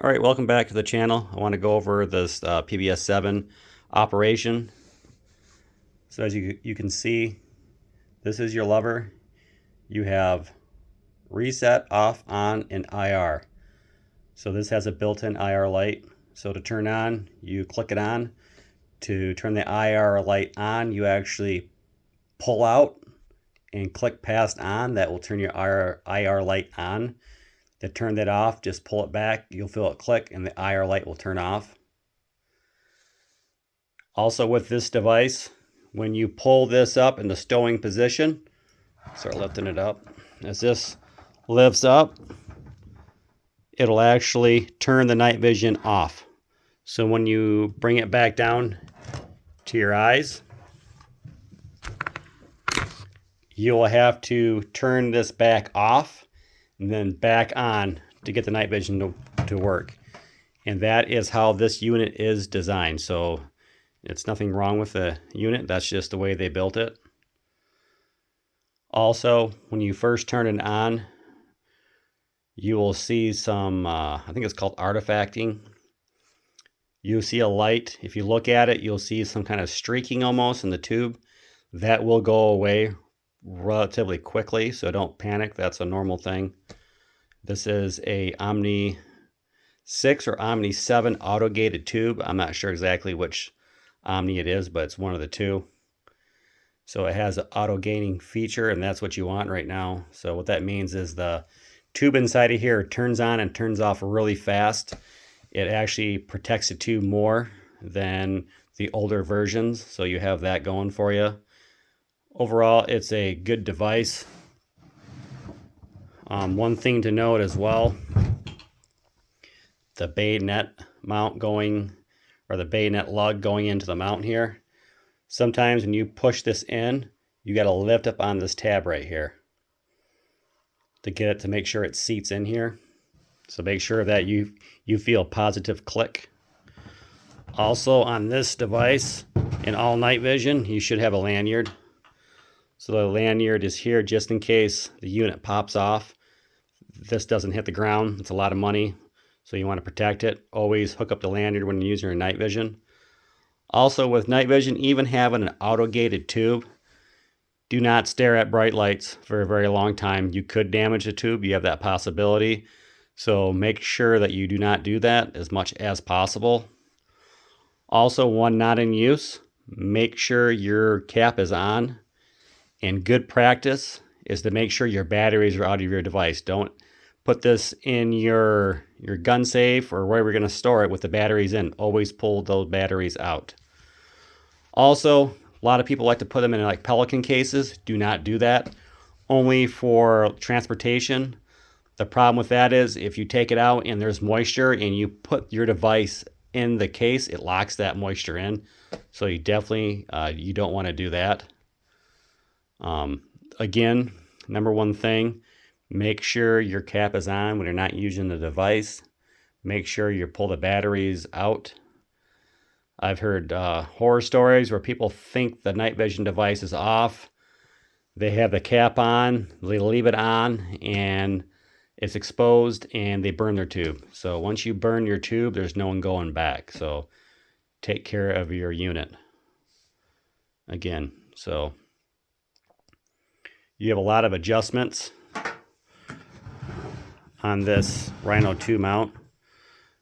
All right, welcome back to the channel. I want to go over this pvs7 operation. So as you can see, this is your lever. You have reset, off, on, and IR. So this has a built-in IR light. So to turn on, you click it on. To turn the IR light on, you actually pull out and click past on. That will turn your IR light on. To turn that off, just pull it back, you'll feel it click, and the IR light will turn off. Also with this device, when you pull this up in the stowing position, start lifting it up. As this lifts up, it'll actually turn the night vision off. So when you bring it back down to your eyes, you'll have to turn this back off and then back on to get the night vision to work. And that is how this unit is designed. So it's nothing wrong with the unit. That's just the way they built it. Also, when you first turn it on, you will see some, I think it's called artifacting. You'll see a light. If you look at it, you'll see some kind of streaking almost in the tube. That will go away relatively quickly, so don't panic. That's a normal thing. This is a Omni 6 or Omni 7 auto gated tube. I'm not sure exactly which Omni it is, but it's one of the two. So it has an auto gaining feature, and that's what you want right now. So what that means is the tube inside of here turns on and turns off really fast. It actually protects the tube more than the older versions, so you have that going for you. Overall, it's a good device. One thing to note as well, the bayonet mount going, or the bayonet lug going into the mount here. Sometimes when you push this in, you got to lift up on this tab right here to get it to make sure it seats in here. So make sure that you feel positive click. Also on this device, in all night vision, you should have a lanyard. So the lanyard is here just in case the unit pops off. This doesn't hit the ground. It's a lot of money, so you want to protect it. Always hook up the lanyard when you're using your night vision. Also with night vision, even having an auto-gated tube, do not stare at bright lights for a very long time. You could damage the tube. You have that possibility. So make sure that you do not do that as much as possible. Also, one not in use, make sure your cap is on. And good practice is to make sure your batteries are out of your device. Don't put this in your gun safe or wherever you're going to store it with the batteries in. Always pull those batteries out. Also, a lot of people like to put them in like Pelican cases. Do not do that. Only for transportation. The problem with that is if you take it out and there's moisture and you put your device in the case, it locks that moisture in. So you definitely, you don't want to do that. Again, number one thing, make sure your cap is on when you're not using the device. Make sure you pull the batteries out. I've heard horror stories where people think the night vision device is off. They have the cap on, they leave it on, and it's exposed and they burn their tube. So once you burn your tube, there's no one going back. So take care of your unit. Again, so you have a lot of adjustments on this Rhino 2 mount.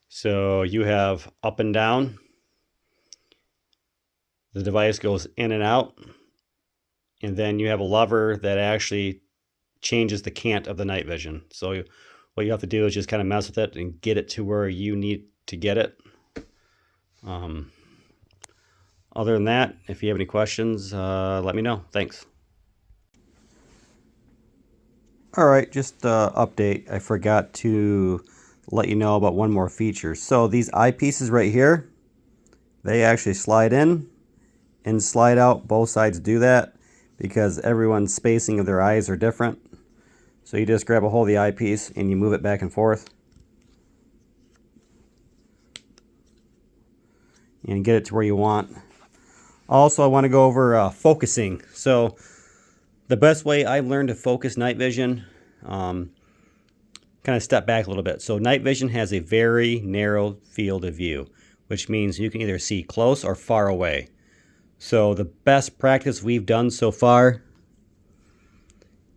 So you have up and down. The device goes in and out. And then you have a lever that actually changes the cant of the night vision. So what you have to do is just kind of mess with it and get it to where you need to get it. Other than that, if you have any questions, let me know. Thanks. All right, just update. I forgot to let you know about one more feature. So these eyepieces right here, they actually slide in and slide out. Both sides do that because everyone's spacing of their eyes are different. So you just grab a hold of the eyepiece and you move it back and forth and get it to where you want. Also, I want to go over focusing. So the best way I've learned to focus night vision, kind of step back a little bit. So night vision has a very narrow field of view, which means you can either see close or far away. So the best practice we've done so far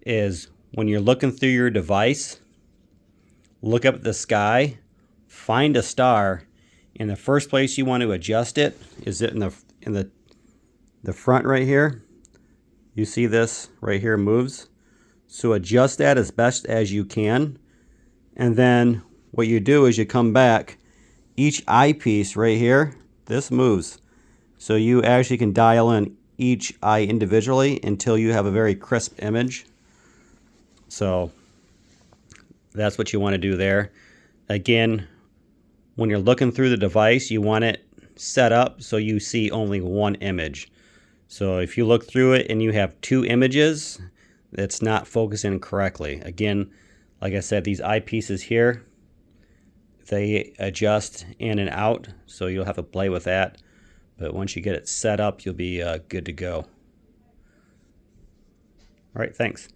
is when you're looking through your device, look up at the sky, find a star, and the first place you want to adjust it is in the front right here. You see this right here moves. So adjust that as best as you can. And then what you do is you come back. Each eyepiece right here, this moves. So you actually can dial in each eye individually until you have a very crisp image. So that's what you want to do there. Again, when you're looking through the device, you want it set up so you see only one image. So if you look through it and you have two images, that's not focusing correctly. Again, like I said, these eyepieces here, they adjust in and out, so you'll have to play with that. But once you get it set up, you'll be good to go. All right, thanks.